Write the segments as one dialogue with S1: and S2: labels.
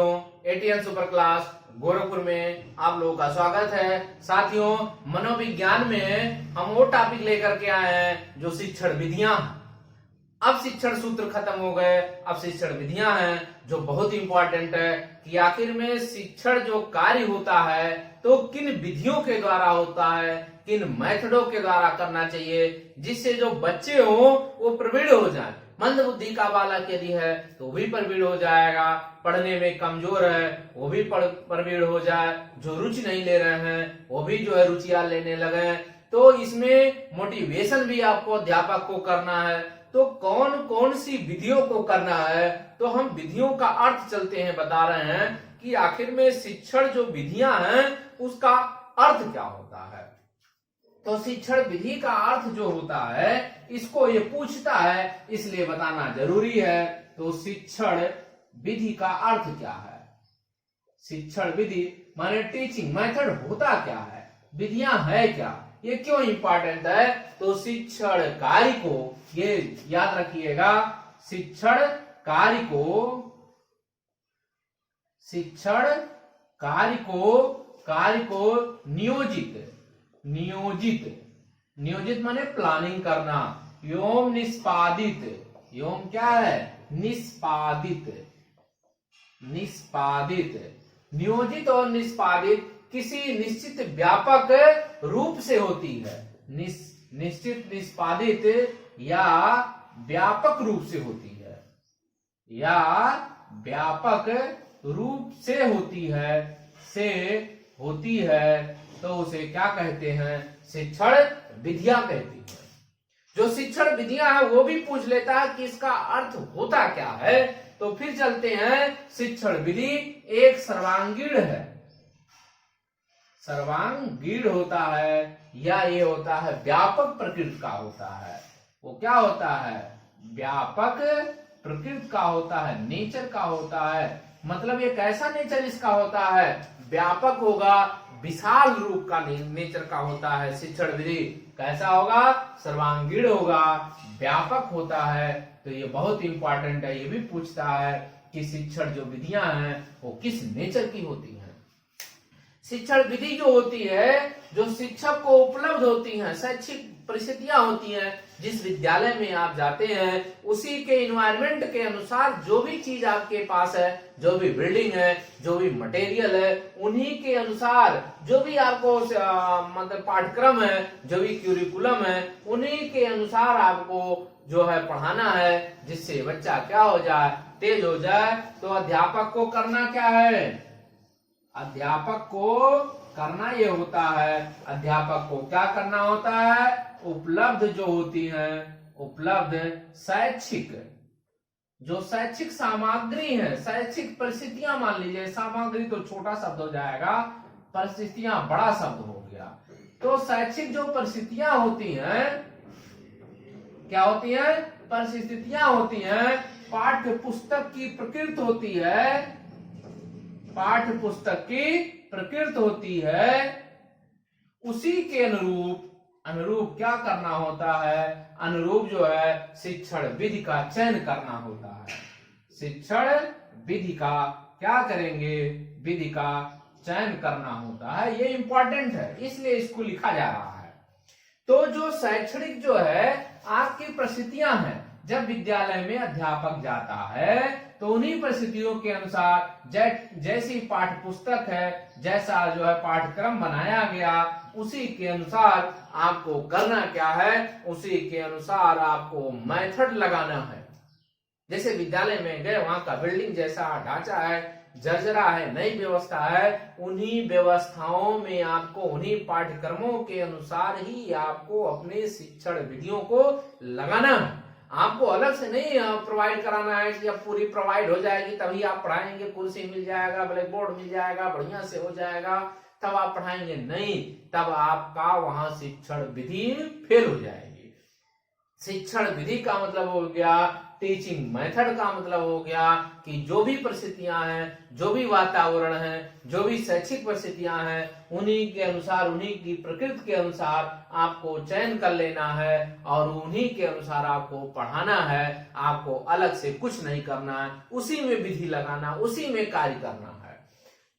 S1: साथियों, ATN super class Gorakhpur में आप लोगों का स्वागत है। साथियों, मनोविज्ञान में हम वो टॉपिक लेकर के आए हैं जो शिक्षण विधियां। अब शिक्षण सूत्र खत्म हो गए, अब शिक्षण विधियां हैं जो बहुत इंपॉर्टेंट है कि आखिर में शिक्षण जो कार्य होता है तो किन विधियों के द्वारा होता है, किन मेथडों के द्वारा करना चाहिए, जिससे जो बच्चे हो वो प्रवीण हो जाए। मंद बुद्धि का बालक यदि है तो वो भी प्रवीण हो जाएगा, पढ़ने में कमजोर है वो भी प्रवीण हो जाए, जो रुचि नहीं ले रहे हैं वो भी जो है रुचियां लेने लगे। तो इसमें मोटिवेशन भी आपको अध्यापक को करना है। तो कौन कौन सी विधियों को करना है, तो हम विधियों का अर्थ चलते हैं बता रहे हैं कि आखिर में शिक्षण जो विधियां हैं उसका अर्थ क्या होता है। तो शिक्षण विधि का अर्थ जो होता है इसको ये पूछता है, इसलिए बताना जरूरी है। तो शिक्षण विधि का अर्थ क्या है, शिक्षण विधि माने टीचिंग मेथड होता क्या है, विधियां है क्या, ये क्यों इंपॉर्टेंट है। तो शिक्षण कार्य को ये याद रखिएगा, शिक्षण कार्य को नियोजित माने प्लानिंग करना, एवं निष्पादित, एवं क्या है निष्पादित, नियोजित और निष्पादित किसी निश्चित व्यापक रूप से होती है। निश्चित निष्पादित या व्यापक रूप से होती है, या व्यापक रूप से होती है, तो उसे क्या कहते हैं, शिक्षण विधियां कहती है। जो शिक्षण विधियां है वो भी पूछ लेता है कि इसका अर्थ होता क्या है। तो फिर चलते हैं, शिक्षण विधि एक सर्वांगीण है, सर्वांगीण होता है, या ये होता है व्यापक प्रकृति का होता है। वो क्या होता है, व्यापक प्रकृति का होता है, नेचर का होता है। मतलब ये कैसा नेचर इसका होता है, व्यापक होगा, विशाल रूप का नेचर का होता है। शिक्षण विधि कैसा होगा, सर्वांगीण होगा, व्यापक होता है। तो ये बहुत इंपॉर्टेंट है, ये भी पूछता है कि शिक्षण जो विधियां हैं वो किस नेचर की होती हैं। शिक्षण विधि जो होती है, जो शिक्षक को उपलब्ध होती हैं, शैक्षिक परिस्थितियां होती हैं, जिस विद्यालय में आप जाते हैं उसी के इन्वायरमेंट के अनुसार जो भी चीज आपके पास है, जो भी बिल्डिंग है, जो भी मटेरियल है, उन्हीं के अनुसार जो भी आपको मतलब पाठ्यक्रम है, जो भी क्यूरिकुलम है, उन्हीं के अनुसार आपको जो है पढ़ाना है, जिससे बच्चा क्या हो जाए, तेज हो जाए। तो अध्यापक को करना क्या है, अध्यापक को करना ये होता है, अध्यापक को क्या करना होता है, उपलब्ध जो होती हैं, उपलब्ध शैक्षिक, जो शैक्षिक सामग्री है, शैक्षिक परिस्थितियां, मान लीजिए सामग्री तो छोटा शब्द हो जाएगा, परिस्थितियां बड़ा शब्द हो गया। तो शैक्षिक जो परिस्थितियां होती हैं, क्या होती हैं, परिस्थितियां होती हैं, पाठ्य पुस्तक की प्रकृति होती है, पाठ्य पुस्तक की प्रकृति होती है, उसी के अनुरूप क्या करना होता है, अनुरूप जो है शिक्षण विधि का चयन करना होता है। शिक्षण विधि का क्या करेंगे, विधि का चयन करना होता है। ये इंपॉर्टेंट है, इसलिए इसको लिखा जा रहा है। तो जो शैक्षणिक जो है आपकी परिस्थितियां हैं, जब विद्यालय में अध्यापक जाता है तो उन्हीं परिस्थितियों के अनुसार जैसी पाठ्य पुस्तक है, जैसा जो है पाठ्यक्रम बनाया गया, उसी के अनुसार आपको करना क्या है, उसी के अनुसार आपको मेथड लगाना है। जैसे विद्यालय में गए, वहां का बिल्डिंग जैसा ढांचा है, जर्जरा है, नई व्यवस्था है, उन्हीं व्यवस्थाओं में आपको, उन्हीं पाठ्यक्रमों के अनुसार ही आपको अपने शिक्षण विधियों को लगाना है। आपको अलग से नहीं प्रोवाइड कराना है कि अब पूरी प्रोवाइड हो जाएगी तभी आप पढ़ाएंगे, कुर्सी मिल जाएगा, ब्लैक बोर्ड मिल जाएगा, बढ़िया से हो जाएगा तब आप पढ़ाएंगे, नहीं, तब आपका वहां शिक्षण विधि फेल हो जाएगी। शिक्षण विधि का मतलब हो गया टीचिंग मेथड का मतलब हो गया कि जो भी परिस्थितियां हैं, जो भी वातावरण है, जो भी शैक्षिक परिस्थितियां हैं, उन्हीं के अनुसार, उन्हीं की प्रकृति के अनुसार आपको चयन कर लेना है और उन्हीं के अनुसार आपको पढ़ाना है। आपको अलग से कुछ नहीं करना है, उसी में विधि लगाना, उसी में कार्य करना है।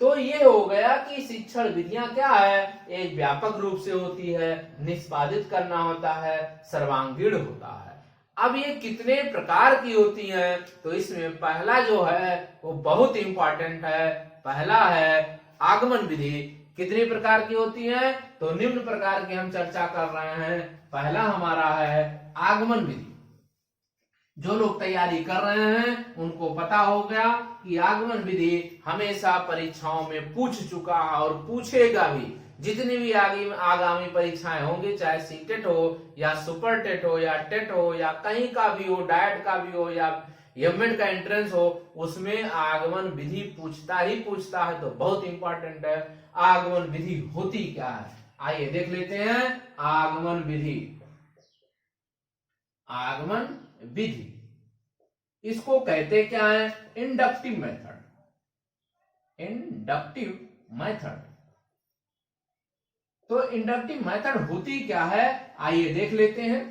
S1: तो ये हो गया कि शिक्षण विधियां क्या है, एक व्यापक रूप से होती है, निष्पादित करना होता है, सर्वांगीण होता है। अब ये कितने प्रकार की होती हैं, तो इसमें पहला जो है वो बहुत इंपॉर्टेंट है। पहला है आगमन विधि। कितनी प्रकार की होती है, तो निम्न प्रकार की हम चर्चा कर रहे हैं। पहला हमारा है आगमन विधि। जो लोग तैयारी कर रहे हैं उनको पता हो गया कि आगमन विधि हमेशा परीक्षाओं में पूछ चुका है और पूछेगा भी। जितनी भी आगामी परीक्षाएं होंगी, चाहे सीटेट हो या सुपर टेट हो या टेट हो या कहीं का भी हो, डाइट का भी हो या एमएड का एंट्रेंस हो, उसमें आगमन विधि पूछता ही पूछता है। तो बहुत इंपॉर्टेंट है। आगमन विधि होती क्या है, आइए देख लेते हैं। आगमन विधि, आगमन विधि इसको कहते क्या है, इंडक्टिव मेथड। Inductive method. तो इंडक्टिव मेथड होती क्या है, आइए देख लेते हैं।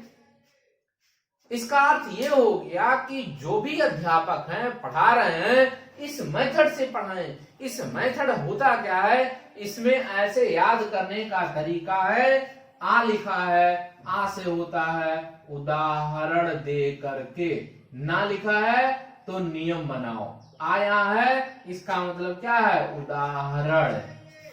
S1: इसका अर्थ ये हो गया कि जो भी अध्यापक हैं, पढ़ा रहे हैं, इस मेथड से पढ़ाएं। इस मेथड होता क्या है, इसमें ऐसे याद करने का तरीका है। आ लिखा है, आ से होता है उदाहरण दे करके। ना लिखा है तो नियम बनाओ। आया है, इसका मतलब क्या है, उदाहरण।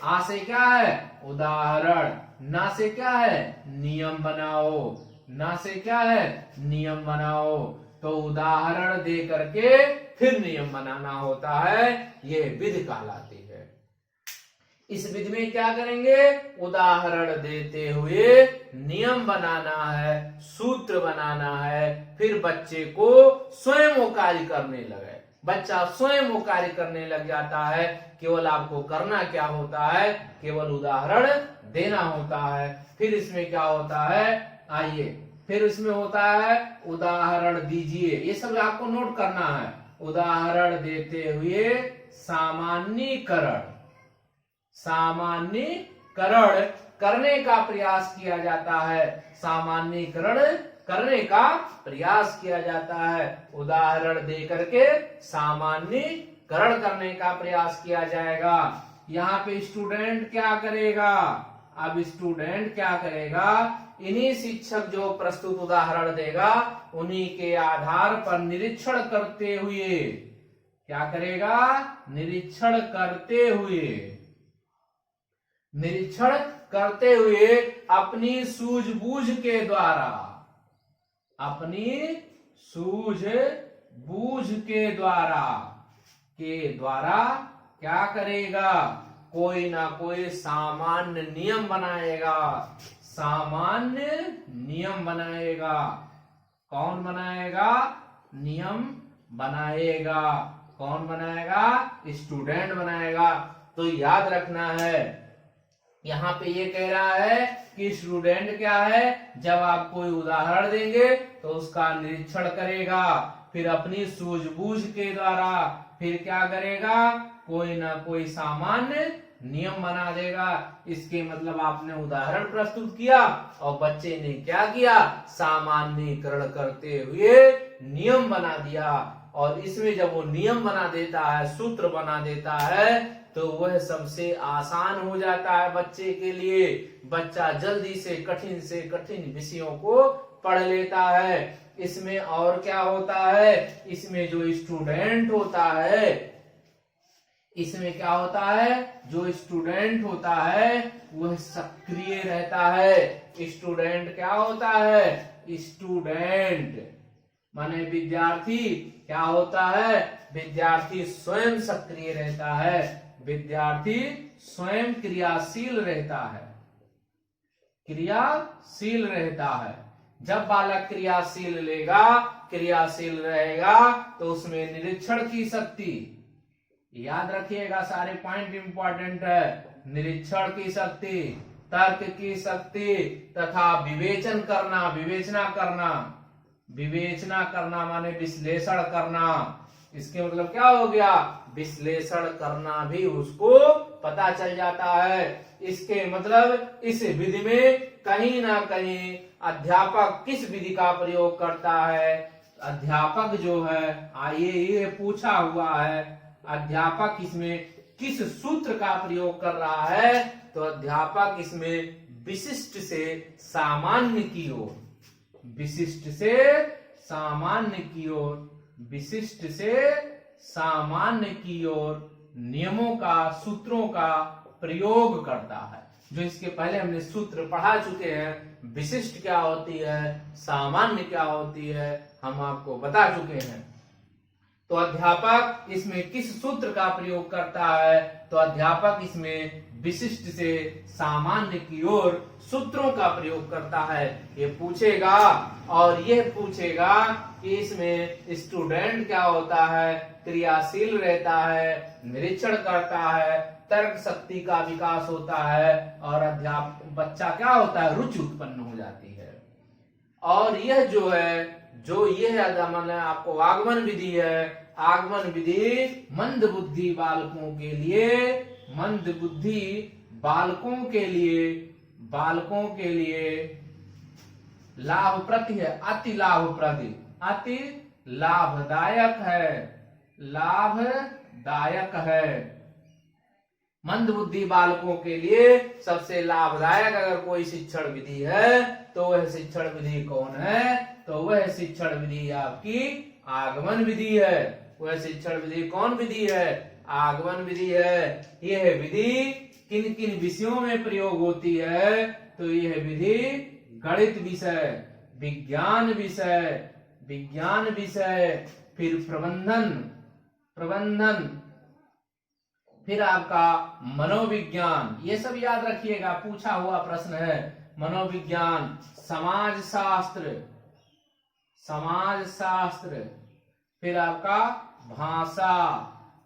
S1: आ से क्या है, उदाहरण। ना से क्या है, नियम बनाओ। ना से क्या है, नियम बनाओ। तो उदाहरण दे करके फिर नियम बनाना होता है, ये विधि कहलाती है। इस विधि में क्या करेंगे, उदाहरण देते हुए नियम बनाना है, सूत्र बनाना है, फिर बच्चे को स्वयं वो कार्य करने लगे। बच्चा स्वयं वो कार्य करने लग जाता है। केवल आपको करना क्या होता है, केवल उदाहरण देना होता है। फिर इसमें क्या होता है, आइए फिर इसमें होता है उदाहरण दीजिए। ये सब आपको नोट करना है। उदाहरण देते हुए सामान्यीकरण, सामान्यीकरण करने का प्रयास किया जाता है। सामान्यीकरण करने का प्रयास किया जाता है। उदाहरण दे करके सामान्यीकरण करने का प्रयास किया जाएगा। यहाँ पे स्टूडेंट क्या करेगा, अब स्टूडेंट क्या करेगा, इन्हीं शिक्षक जो प्रस्तुत उदाहरण देगा उन्हीं के आधार पर निरीक्षण करते हुए क्या करेगा, निरीक्षण करते हुए, निरीक्षण करते हुए अपनी सूझबूझ के द्वारा, अपनी सूझबूझ के द्वारा क्या करेगा, कोई ना कोई सामान्य नियम बनाएगा। सामान्य नियम बनाएगा। कौन बनाएगा, नियम बनाएगा। कौन बनाएगा, स्टूडेंट बनाएगा। तो याद रखना है, यहाँ पे ये कह रहा है कि स्टूडेंट क्या है, जब आप कोई उदाहरण देंगे तो उसका निरीक्षण करेगा, फिर अपनी सूझबूझ के द्वारा फिर क्या करेगा, कोई ना कोई सामान्य नियम बना देगा। इसके मतलब आपने उदाहरण प्रस्तुत किया और बच्चे ने क्या किया, सामान्यीकरण करते हुए नियम बना दिया। और इसमें जब वो नियम बना देता है, सूत्र बना देता है, तो वह सबसे आसान हो जाता है बच्चे के लिए। बच्चा जल्दी से कठिन विषयों को पढ़ लेता है। इसमें और क्या होता है, इसमें जो स्टूडेंट होता है, इसमें क्या होता है, जो स्टूडेंट होता है वह सक्रिय रहता है। स्टूडेंट क्या होता है, स्टूडेंट माने विद्यार्थी क्या होता है, विद्यार्थी स्वयं सक्रिय रहता है। विद्यार्थी स्वयं क्रियाशील रहता है, क्रियाशील रहता है। जब बालक क्रियाशील लेगा, क्रियाशील रहेगा, तो उसमें निरीक्षण की शक्ति, याद रखिएगा सारे पॉइंट इंपॉर्टेंट है। निरीक्षण की शक्ति, तर्क की शक्ति तथा विवेचना करना, विवेचना करना माने विश्लेषण करना। इसके मतलब क्या हो गया, विश्लेषण करना भी उसको पता चल जाता है। इसके मतलब इस विधि में कहीं ना कहीं अध्यापक किस विधि का प्रयोग करता है। अध्यापक जो है, आइए ये पूछा हुआ है, अध्यापक इसमें किस सूत्र का प्रयोग कर रहा है, तो अध्यापक इसमें विशिष्ट से सामान्य की ओर, विशिष्ट से सामान्य की ओर, विशिष्ट से सामान्य की ओर नियमों का, सूत्रों का प्रयोग करता है। जो इसके पहले हमने सूत्र पढ़ा चुके हैं, विशिष्ट क्या होती है, सामान्य क्या होती है, हम आपको बता चुके हैं। तो अध्यापक इसमें किस सूत्र का प्रयोग करता है, तो अध्यापक इसमें विशिष्ट से सामान्य की ओर सूत्रों का प्रयोग करता है। ये पूछेगा और यह पूछेगा कि इसमें स्टूडेंट क्या होता है, क्रियाशील रहता है, निरीक्षण करता है, तर्क शक्ति का विकास होता है, और बच्चा क्या होता है, रुचि उत्पन्न हो जाती है। और यह जो है, जो यह आगमन है, आपको आगमन विधि है, आगमन विधि मंद बुद्धि बालकों के लिए, मंद बुद्धि बालकों के लिए, बालकों के लिए लाभप्रद है, अति लाभप्रद, अति लाभदायक है, लाभदायक है। मंद बुद्धि बालकों के लिए सबसे लाभदायक अगर कोई शिक्षण विधि है तो वह शिक्षण विधि कौन है, तो वह शिक्षण विधि आपकी आगमन विधि है। वह शिक्षण विधि कौन विधि है, आगमन विधि है। यह विधि किन किन विषयों में प्रयोग होती है, तो यह विधि गणित विषय, विज्ञान विषय, विज्ञान विषय, फिर प्रबंधन, फिर आपका मनोविज्ञान, ये सब याद रखिएगा, पूछा हुआ प्रश्न है। मनोविज्ञान, समाजशास्त्र, फिर आपका भाषा,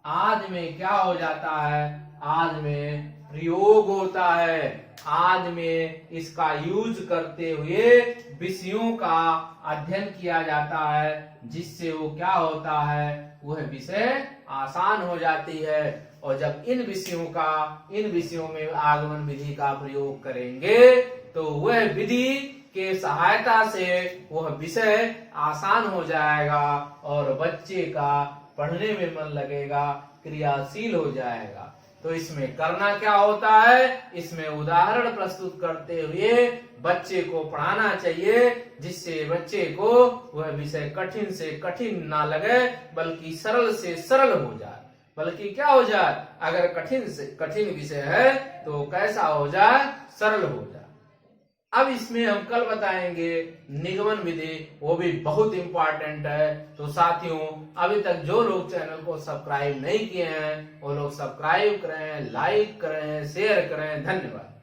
S1: आज में क्या हो जाता है, आज में प्रयोग होता है, आज में इसका यूज करते हुए विषयों का अध्ययन किया जाता है, जिससे वो क्या होता है, वह विषय आसान हो जाती है। और जब इन विषयों में आगमन विधि का प्रयोग करेंगे तो वह विधि के सहायता से वह विषय आसान हो जाएगा और बच्चे का पढ़ने में मन लगेगा, क्रियाशील हो जाएगा। तो इसमें करना क्या होता है, इसमें उदाहरण प्रस्तुत करते हुए बच्चे को पढ़ाना चाहिए, जिससे बच्चे को वह विषय कठिन से कठिन ना लगे, बल्कि सरल से सरल हो जाए। बल्कि क्या हो जाए, अगर कठिन से कठिन विषय है तो कैसा हो जाए, सरल हो जाए। अब इसमें हम कल बताएंगे निगमन विधि, वो भी बहुत इंपॉर्टेंट है। तो साथियों, अभी तक जो लोग चैनल को सब्सक्राइब नहीं किए हैं वो लोग सब्सक्राइब करें, लाइक करें, शेयर करें। धन्यवाद।